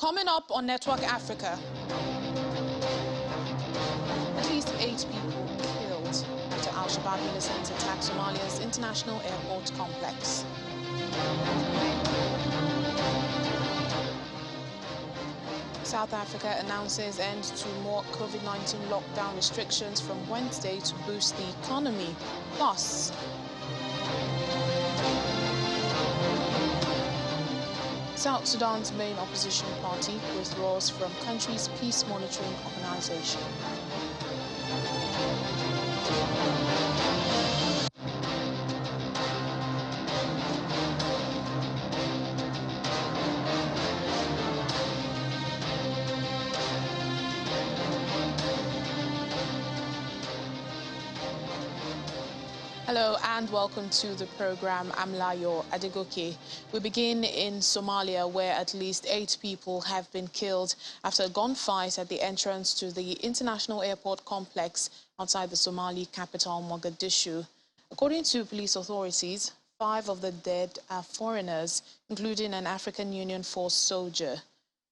Coming up on Network Africa, at least 8 people killed after Al-Shabaab militants attacked Somalia's international airport complex. South Africa announces end to more COVID-19 lockdown restrictions from Wednesday to boost the economy. Plus, South Sudan's main opposition party withdraws from country's peace monitoring organization. Hello and welcome to the program. I'm Layo Adegoke. We begin in Somalia, where at least 8 people have been killed after a gunfight at the entrance to the international airport complex outside the Somali capital, Mogadishu. According to police authorities, 5 of the dead are foreigners, including an African Union force soldier.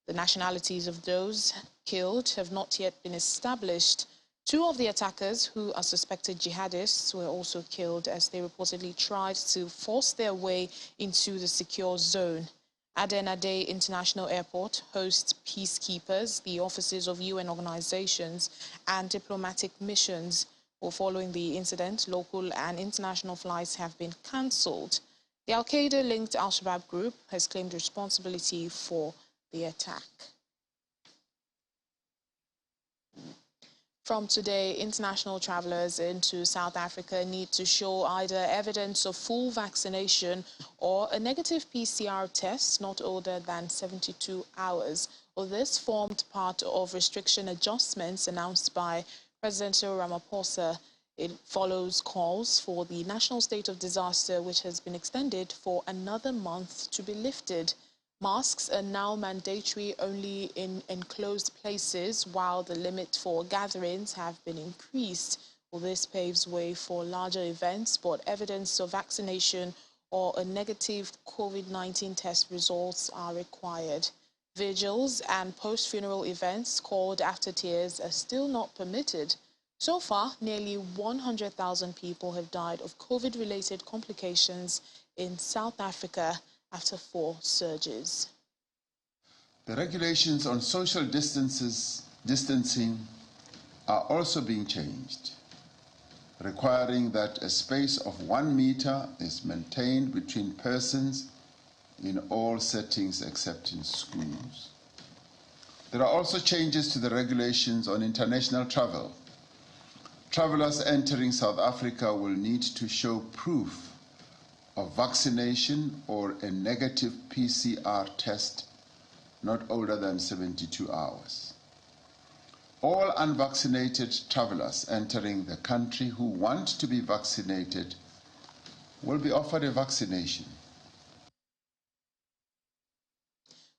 The nationalities of those killed have not yet been established. 2 of the attackers, who are suspected jihadists, were also killed as they reportedly tried to force their way into the secure zone. Aden Ade International Airport hosts peacekeepers, the offices of UN organizations, and diplomatic missions. Well, following the incident, local and international flights have been cancelled. The Al-Qaeda-linked Al-Shabaab group has claimed responsibility for the attack. From today, international travelers into South Africa need to show either evidence of full vaccination or a negative PCR test not older than 72 hours. Well, this formed part of restriction adjustments announced by President Cyril Ramaphosa. It follows calls for the national state of disaster, which has been extended for another month, to be lifted. Masks are now mandatory only in enclosed places, while the limit for gatherings have been increased. Well, this paves way for larger events, but evidence of vaccination or a negative COVID-19 test results are required. Vigils and post-funeral events called after tears are still not permitted. So far, nearly 100,000 people have died of COVID-related complications in South Africa after 4 surges. The regulations on social distancing are also being changed, requiring that a space of 1 meter is maintained between persons in all settings except in schools. There are also changes to the regulations on international travel. Travelers entering South Africa will need to show proof of vaccination or a negative PCR test not older than 72 hours. All unvaccinated travelers entering the country who want to be vaccinated will be offered a vaccination.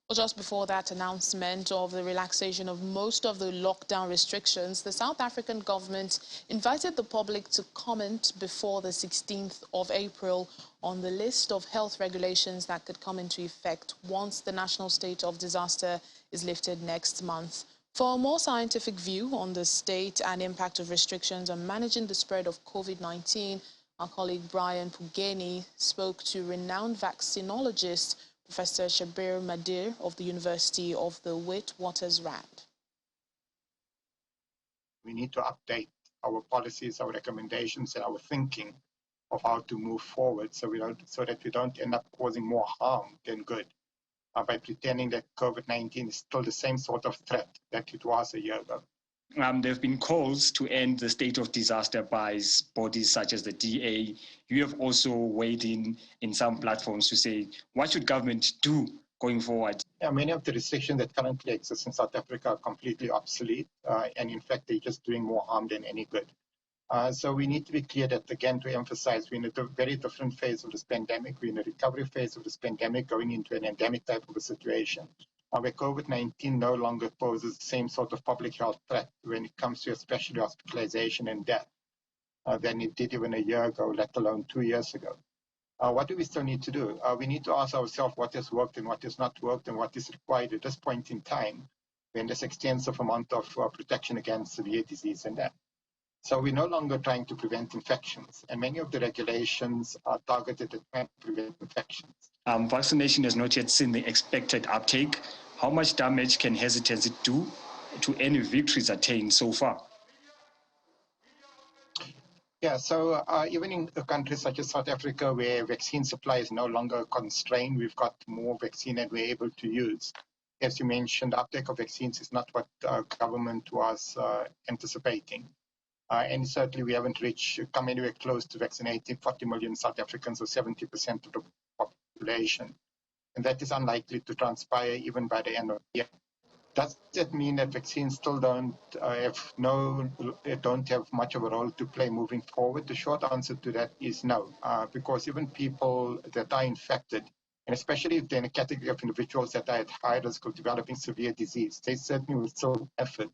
Well, just before that announcement of the relaxation of most of the lockdown restrictions, the South African government invited the public to comment before the 16th of April on the list of health regulations that could come into effect once the national state of disaster is lifted next month. For a more scientific view on the state and impact of restrictions on managing the spread of COVID-19, our colleague Brian Pugeni spoke to renowned vaccinologist Professor Shabir Madir of the University of the Witwatersrand. We need to update our policies, our recommendations, and our thinking of how to move forward so that we don't end up causing more harm than good by pretending that COVID-19 is still the same sort of threat that it was a year ago. There have been calls to end the state of disaster by bodies such as the DA. You have also weighed in some platforms to say, what should government do going forward? Yeah, many of the restrictions that currently exist in South Africa are completely obsolete, and in fact, they're just doing more harm than any good. So we need to be clear that, again, to emphasize, we're in a very different phase of this pandemic. We're in a recovery phase of this pandemic, going into an endemic type of a situation, where COVID-19 no longer poses the same sort of public health threat when it comes to especially hospitalization and death than it did even a year ago, let alone 2 years ago. What do we still need to do? We need to ask ourselves what has worked and what has not worked and what is required at this point in time when there's extensive amount of protection against severe disease and death. So we're no longer trying to prevent infections, and many of the regulations are targeted at trying to prevent infections. Vaccination has not yet seen the expected uptake. How much damage can hesitancy do to any victories attained so far? Yeah, so even in countries such as South Africa, where vaccine supply is no longer constrained, we've got more vaccine than we're able to use. As you mentioned, the uptake of vaccines is not what government was anticipating. And certainly we haven't come anywhere close to vaccinating 40 million South Africans, or 70% of the population. And that is unlikely to transpire even by the end of the year. Does that mean that vaccines still don't have much of a role to play moving forward? The short answer to that is no, because even people that are infected, and especially if they're in a category of individuals that are at high risk of developing severe disease, they certainly will still benefit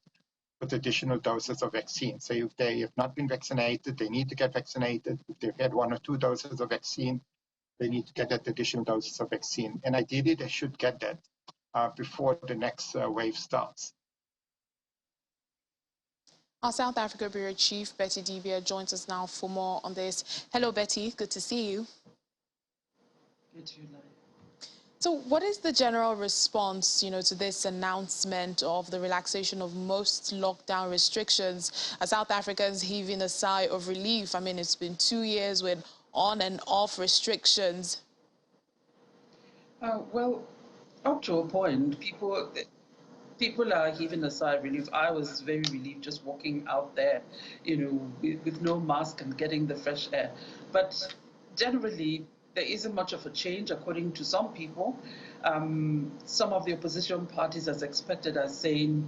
with additional doses of vaccine. So if they have not been vaccinated, they need to get vaccinated. If they've had 1 or 2 doses of vaccine, they need to get that additional doses of vaccine. And ideally, they should get that before the next wave starts. Our South Africa Bureau Chief, Betty Dibia, joins us now for more on this. Hello, Betty. Good to see you. Good to you, Lai. So what is the general response, to this announcement of the relaxation of most lockdown restrictions? Are South Africans heaving a sigh of relief? I mean, it's been 2 years with on and off restrictions. Well, up to a point, people are heaving a sigh of relief. I was very relieved just walking out there, with no mask and getting the fresh air. But generally, there isn't much of a change, according to some people. Some of the opposition parties, as expected, are saying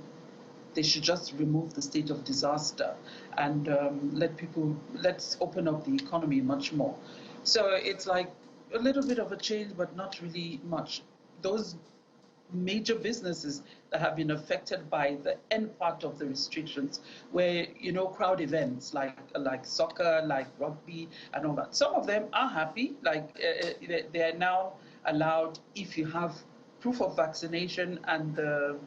they should just remove the state of disaster and let's open up the economy much more. So it's like a little bit of a change, but not really much. Those major businesses that have been affected by the end part of the restrictions, where crowd events like soccer, like rugby, and all that. Some of them are happy, like they are now allowed, if you have proof of vaccination and the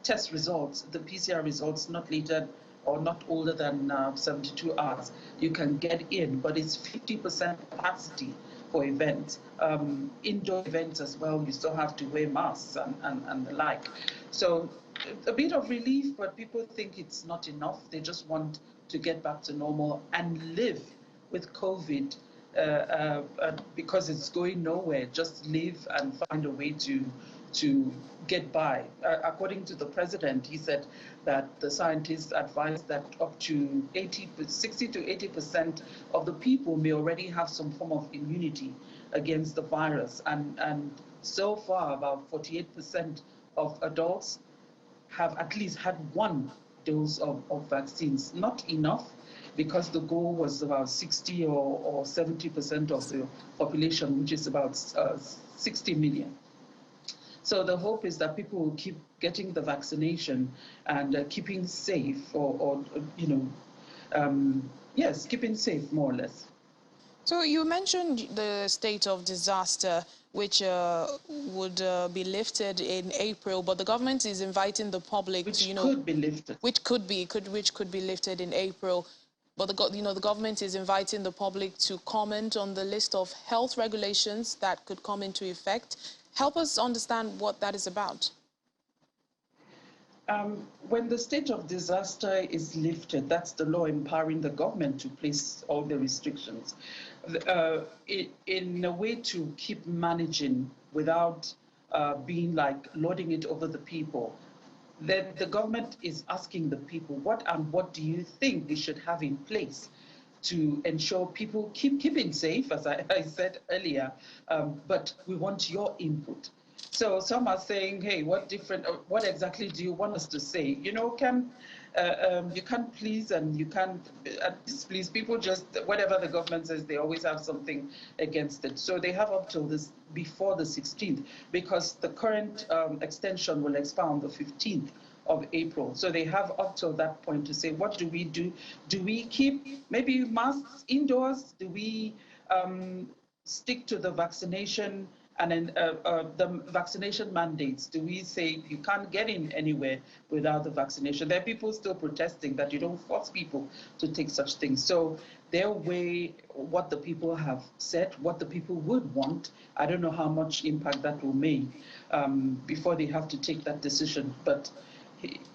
test results, the PCR results, not later or not older than 72 hours, you can get in, but it's 50% capacity for events. Indoor events as well, you still have to wear masks and the like. So a bit of relief, but people think it's not enough. They just want to get back to normal and live with COVID because it's going nowhere. Just live and find a way to get by. According to the president, he said that the scientists advised that up to 60 to 80% of the people may already have some form of immunity against the virus. And so far, about 48% of adults have at least had 1 dose of vaccines. Not enough, because the goal was about 60 or 70% of the population, which is about 60 million. So the hope is that people will keep getting the vaccination and keeping safe, yes, keeping safe, more or less. So you mentioned the state of disaster, which would be lifted in April, but the government is inviting the public which to, could be lifted. Which could be lifted in April. But the government is inviting the public to comment on the list of health regulations that could come into effect. Help us understand what that is about. When the state of disaster is lifted, that's the law empowering the government to place all the restrictions in a way to keep managing without being like loading it over the people. Then the government is asking the people, what do you think we should have in place to ensure people keeping safe, as I said earlier, but we want your input. So some are saying, hey, what exactly do you want us to say? You can't please, and you can't displease people. Just whatever the government says, they always have something against it. So they have up till before the 16th, because the current extension will expire on the 15th of April. So they have up till that point to say, what do we do? Do we keep maybe masks indoors? Do we stick to the vaccination and then the vaccination mandates? Do we say you can't get in anywhere without the vaccination? There are people still protesting that you don't force people to take such things. So they'll weigh what the people have said, what the people would want. I don't know how much impact that will make before they have to take that decision. But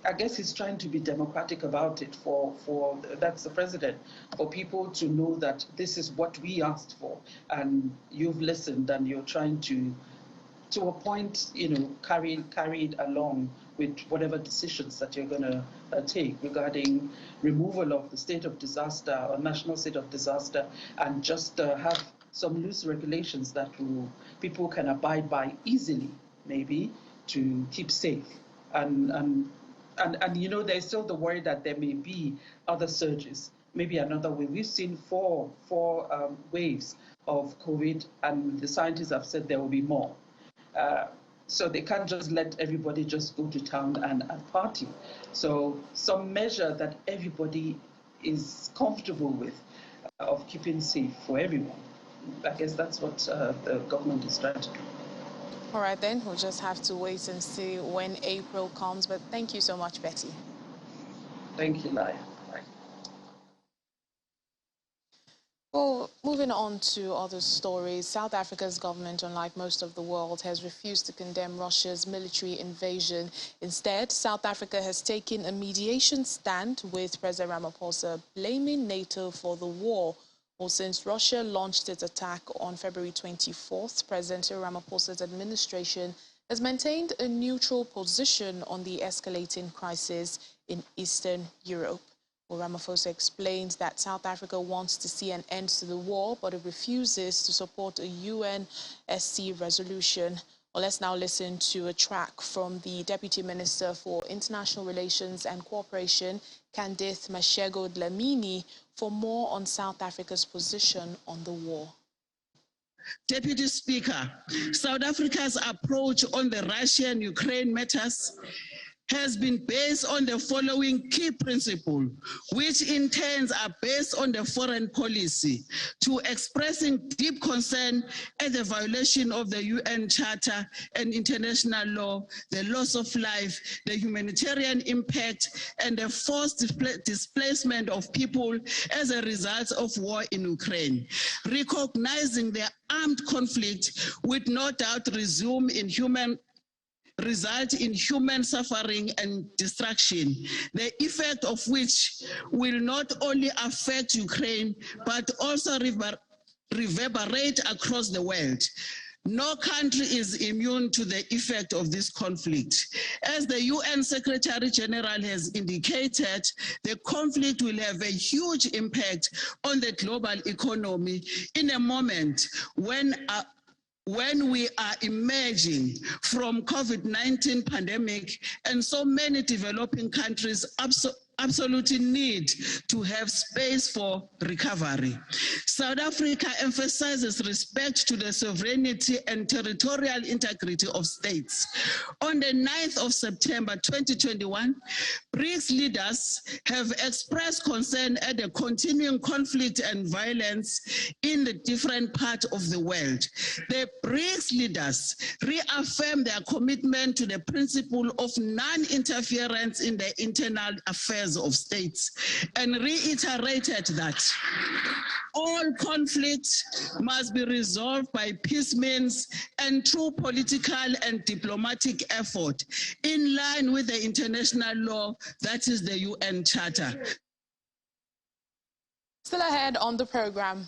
I guess he's trying to be democratic about it for that's the president, for people to know that this is what we asked for and you've listened and you're trying to a point, carry it along with whatever decisions that you're going to take regarding removal of the state of disaster or national state of disaster, and just have some loose regulations that people can abide by easily, maybe, to keep safe. And there's still the worry that there may be other surges, maybe another wave. We've seen four waves of COVID, and the scientists have said there will be more. So they can't just let everybody just go to town and party. So some measure that everybody is comfortable with of keeping safe for everyone. I guess that's what the government is trying to do. All right, then, we'll just have to wait and see when April comes. But thank you so much, Betty. Thank you, Laya. Well, moving on to other stories, South Africa's government, unlike most of the world, has refused to condemn Russia's military invasion. Instead, South Africa has taken a mediation stand, with President Ramaphosa blaming NATO for the war. Well, since Russia launched its attack on February 24th, President Ramaphosa's administration has maintained a neutral position on the escalating crisis in Eastern Europe. Well, Ramaphosa explains that South Africa wants to see an end to the war, but it refuses to support a UNSC resolution. Well, let's now listen to a track from the Deputy Minister for International Relations and Cooperation, Candice Mashego Dlamini, for more on South Africa's position on the war. Deputy Speaker, South Africa's approach on the Russian-Ukraine matters has been based on the following key principle, which in turn are based on the foreign policy, to expressing deep concern at the violation of the UN Charter and international law, the loss of life, the humanitarian impact, and the forced displacement of people as a result of war in Ukraine. Recognizing the armed conflict would no doubt result in human suffering and destruction, the effect of which will not only affect Ukraine, but also reverberate across the world. No country is immune to the effect of this conflict. As the UN Secretary General has indicated, the conflict will have a huge impact on the global economy in a moment when we are emerging from COVID-19 pandemic, and so many developing countries absolutely need to have space for recovery. South Africa emphasizes respect to the sovereignty and territorial integrity of states. On the 9th of September 2021, BRICS leaders have expressed concern at the continuing conflict and violence in the different parts of the world. The BRICS leaders reaffirmed their commitment to the principle of non-interference in the internal affairs of states, and reiterated that all conflicts must be resolved by peace means and through political and diplomatic effort, in line with the international law, that is the UN Charter. Still ahead on the program.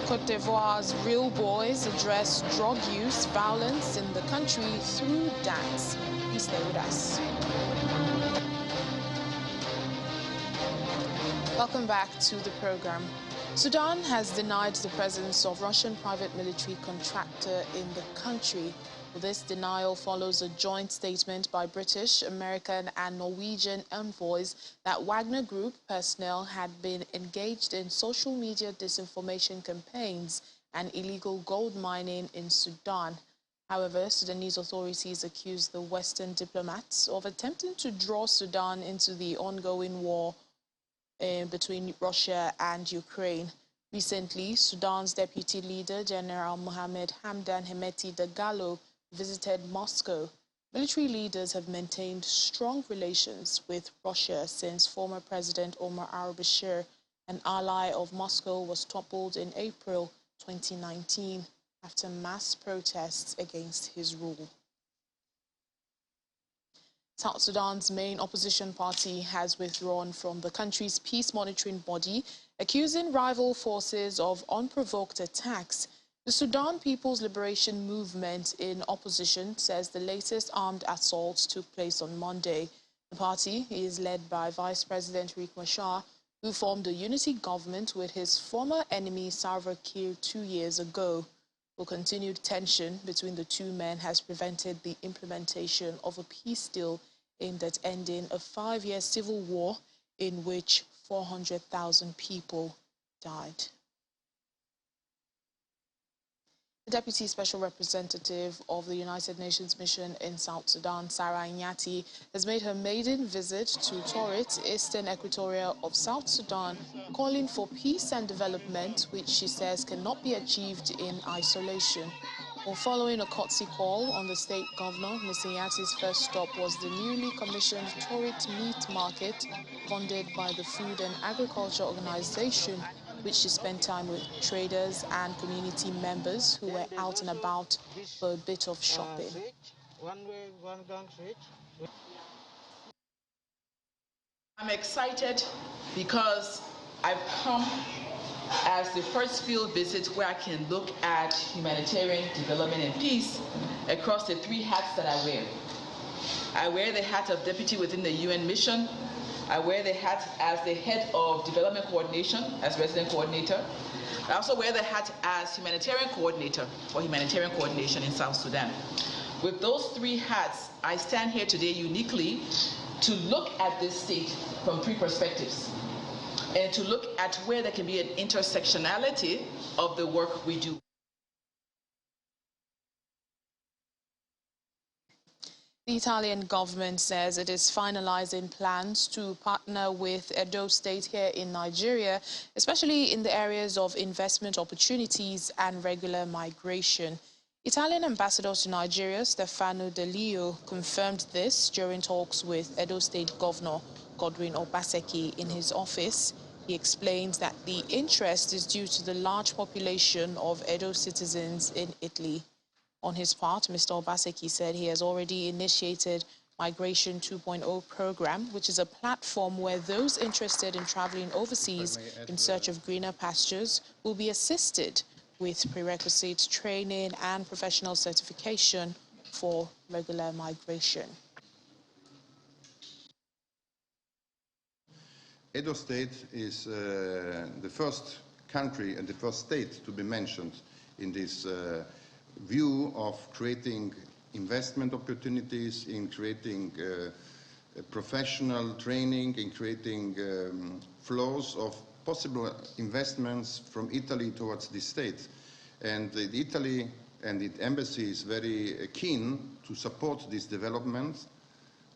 Côte d'Ivoire's real boys address drug use, violence in the country through dance. Please stay with us. Welcome back to the program. Sudan has denied the presence of Russian private military contractor in the country. This denial follows a joint statement by British, American and Norwegian envoys that Wagner Group personnel had been engaged in social media disinformation campaigns and illegal gold mining in Sudan. However, Sudanese authorities accuse the Western diplomats of attempting to draw Sudan into the ongoing war between Russia and Ukraine. Recently, Sudan's deputy leader, General Mohammed Hamdan Hemeti Dagalo, visited Moscow. Military leaders have maintained strong relations with Russia since former President Omar al-Bashir, an ally of Moscow, was toppled in April 2019 after mass protests against his rule. South Sudan's main opposition party has withdrawn from the country's peace monitoring body, accusing rival forces of unprovoked attacks. The Sudan People's Liberation Movement in opposition says the latest armed assaults took place on Monday. The party is led by Vice President Riek Machar, who formed a unity government with his former enemy Salva Kiir 2 years ago. The continued tension between the two men has prevented the implementation of a peace deal aimed at ending a 5-year civil war in which 400,000 people died. The Deputy Special Representative of the United Nations Mission in South Sudan, Sarah Nyati, has made her maiden visit to Torit, eastern equatoria of South Sudan, calling for peace and development, which she says cannot be achieved in isolation. Well, following a courtesy call on the state governor, Ms. Nyati's first stop was the newly commissioned Torit Meat Market, funded by the Food and Agriculture Organization, which she spent time with traders and community members who were out and about for a bit of shopping. I'm excited because I've come as the first field visit where I can look at humanitarian development and peace across the 3 hats that I wear. I wear the hat of deputy within the UN mission. I wear the hat as the head of development coordination, as resident coordinator. I also wear the hat as humanitarian coordinator for humanitarian coordination in South Sudan. With those 3 hats, I stand here today uniquely to look at this state from 3 perspectives and to look at where there can be an intersectionality of the work we do. The Italian government says it is finalizing plans to partner with Edo State here in Nigeria, especially in the areas of investment opportunities and regular migration. Italian ambassador to Nigeria, Stefano De Leo, confirmed this during talks with Edo State Governor Godwin Obaseki in his office. He explains that the interest is due to the large population of Edo citizens in Italy. On his part, Mr. Obaseki said he has already initiated Migration 2.0 program, which is a platform where those interested in traveling overseas in search of greener pastures will be assisted with prerequisite training and professional certification for regular migration. Edo State is the first country and the first state to be mentioned in this view of creating investment opportunities, in creating professional training, in creating flows of possible investments from Italy towards this state. And Italy and the embassy is very keen to support this development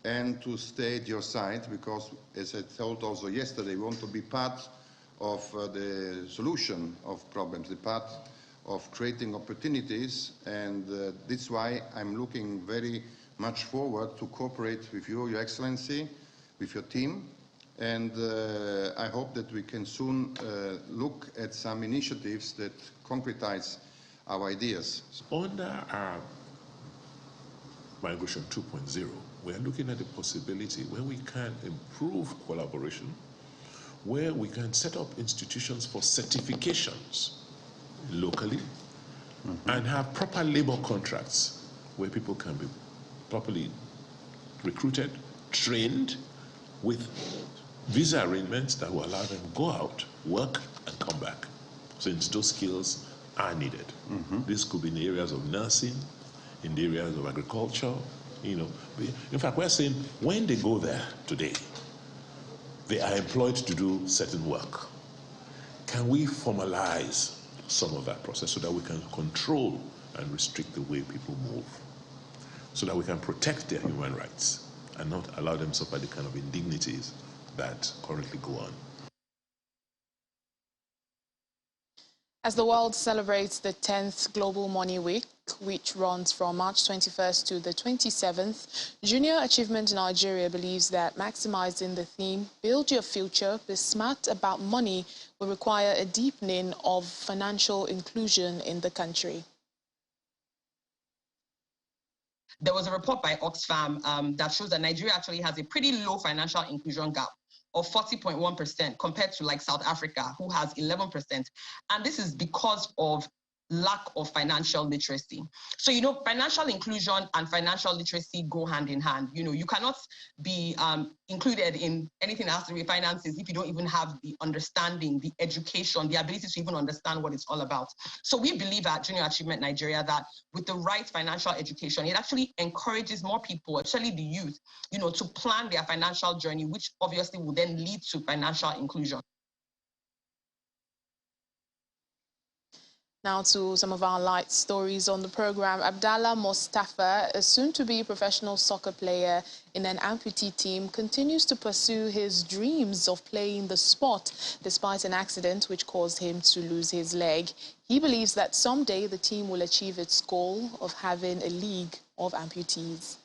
and to stay at your side because, as I told also yesterday, we want to be part of the solution of problems, the part of creating opportunities, and that's why I'm looking very much forward to cooperate with you, Your Excellency, with your team, and I hope that we can soon look at some initiatives that concretize our ideas. Under our Migration 2.0, we are looking at the possibility where we can improve collaboration, where we can set up institutions for certifications locally, and have proper labor contracts where people can be properly recruited, trained, with visa arrangements that will allow them to go out, work, and come back, since those skills are needed. This could be in the areas of nursing, in the areas of agriculture, you know. In fact, we're saying when they go there today, they are employed to do certain work. Can we formalize some of that process so that we can control and restrict the way people move, so that we can protect their human rights and not allow them to suffer the kind of indignities that currently go on? As the world celebrates the 10th Global Money Week, which runs from March 21st to the 27th, Junior Achievement Nigeria believes that maximizing the theme, Build Your Future, Be Smart About Money, will require a deepening of financial inclusion in the country. There was a report by Oxfam that shows that Nigeria actually has a pretty low financial inclusion gap of 40.1% compared to like South Africa, who has 11%. And this is because of lack of financial literacy. So, financial inclusion and financial literacy go hand in hand. You cannot be included in anything that has to do with finances if you don't even have the understanding, the education, the ability to even understand what it's all about. So we believe at Junior Achievement Nigeria that with the right financial education, it actually encourages more people, especially the youth, to plan their financial journey, which obviously will then lead to financial inclusion. Now to some of our light stories on the program. Abdallah Mustafa, a soon-to-be professional soccer player in an amputee team, continues to pursue his dreams of playing the sport despite an accident which caused him to lose his leg. He believes that someday the team will achieve its goal of having a league of amputees.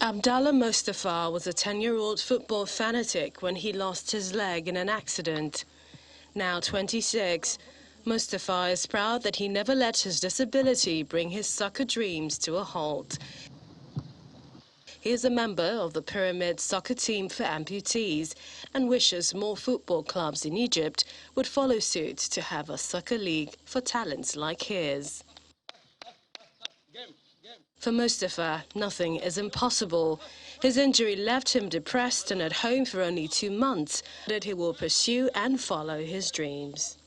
Abdallah Mustafa was a 10-year-old football fanatic when he lost his leg in an accident. Now 26, Mustafa is proud that he never let his disability bring his soccer dreams to a halt. He is a member of the Pyramid soccer team for amputees and wishes more football clubs in Egypt would follow suit to have a soccer league for talents like his. For Mustafa, nothing is impossible. His injury left him depressed and at home for only 2 months, but he will pursue and follow his dreams.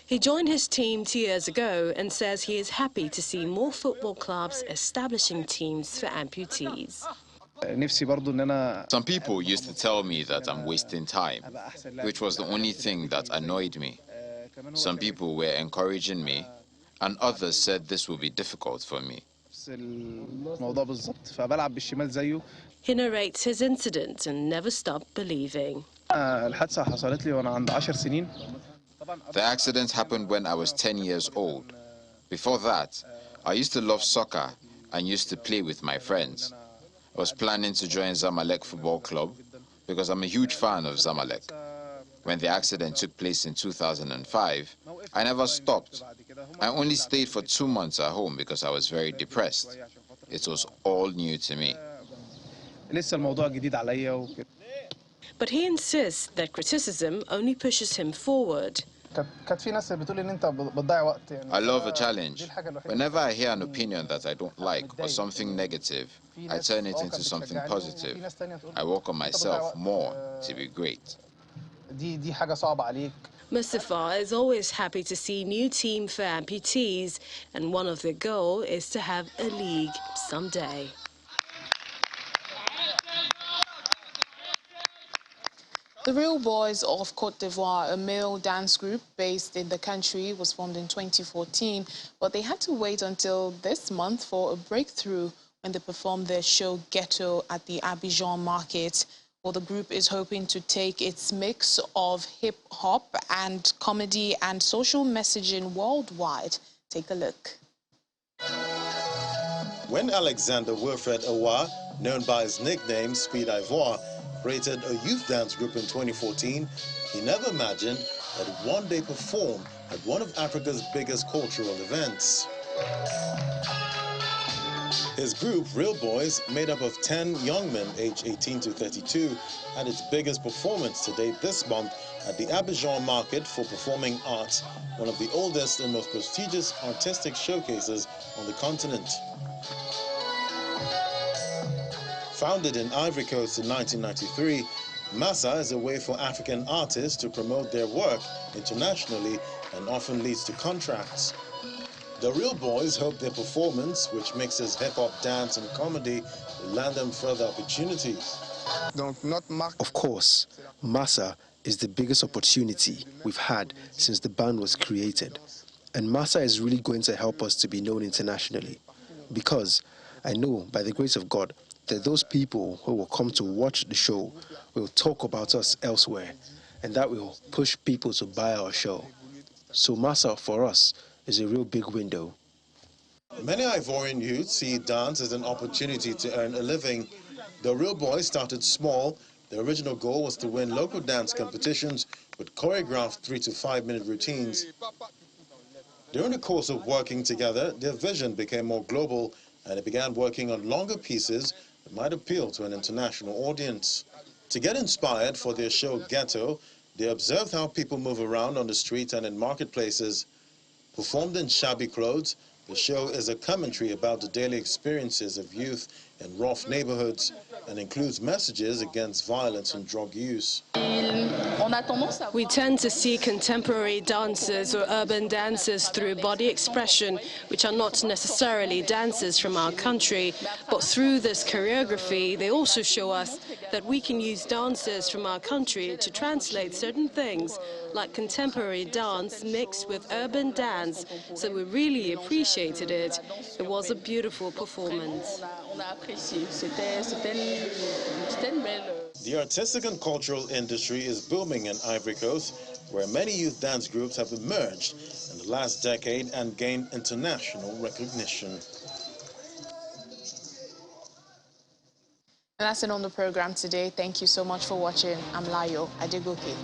He joined his team 2 years ago and says he is happy to see more football clubs establishing teams for amputees. Some people used to tell me that I'm wasting time, which was the only thing that annoyed me. Some people were encouraging me, and others said this will be difficult for me. He narrates his incident and never stopped believing. The accident happened when I was 10 years old. Before that, I used to love soccer and used to play with my friends. I was planning to join Zamalek Football Club because I'm a huge fan of Zamalek. When the accident took place in 2005, I never stopped. I only stayed for 2 months at home because I was very depressed. It was all new to me. But he insists that criticism only pushes him forward. I love a challenge. Whenever I hear an opinion that I don't like or something negative, I turn it into something positive. I work on myself more to be great. Mustafa is always happy to see new team for amputees, and one of their goals is to have a league someday. The Real Boys of Côte d'Ivoire, a male dance group based in the country, was formed in 2014, but they had to wait until this month for a breakthrough when they performed their show Ghetto at the Abidjan market. Well, the group is hoping to take its mix of hip-hop and comedy and social messaging worldwide. Take a look. When Alexander Wilfred Awa, known by his nickname Speed Ivoire, created a youth dance group in 2014, he never imagined that he'd one day perform at one of Africa's biggest cultural events. His group, Real Boys, made up of 10 young men aged 18 to 32, had its biggest performance to date this month at the Abidjan Market for Performing Arts, one of the oldest and most prestigious artistic showcases on the continent. Founded in Ivory Coast in 1993, Massa is a way for African artists to promote their work internationally and often leads to contracts. The Real Boys hope their performance, which mixes hip-hop, dance and comedy, will land them further opportunities. Of course, Massa is the biggest opportunity we've had since the band was created. And Massa is really going to help us to be known internationally. Because I know, by the grace of God, that those people who will come to watch the show will talk about us elsewhere, and that will push people to buy our show. So Massa, for us, is a real big window. Many Ivorian youths see dance as an opportunity to earn a living. The Real Boys started small. The original goal was to win local dance competitions with choreographed 3 to 5 minute routines. During the course of working together, their vision became more global, and they began working on longer pieces that might appeal to an international audience. To get inspired for their show Ghetto, they observed how people move around on the streets and in marketplaces. Performed in shabby clothes, the show is a commentary about the daily experiences of youth in rough neighborhoods and includes messages against violence and drug use. We tend to see contemporary dances or urban dances through body expression, which are not necessarily dances from our country, but through this choreography, they also show us that we can use dances from our country to translate certain things, like contemporary dance mixed with urban dance. So we really appreciated it. It was a beautiful performance. The artistic and cultural industry is booming in Ivory Coast, where many youth dance groups have emerged in the last decade and gained international recognition. And that's it on the program today. Thank you so much for watching. I'm Layo Adegoke.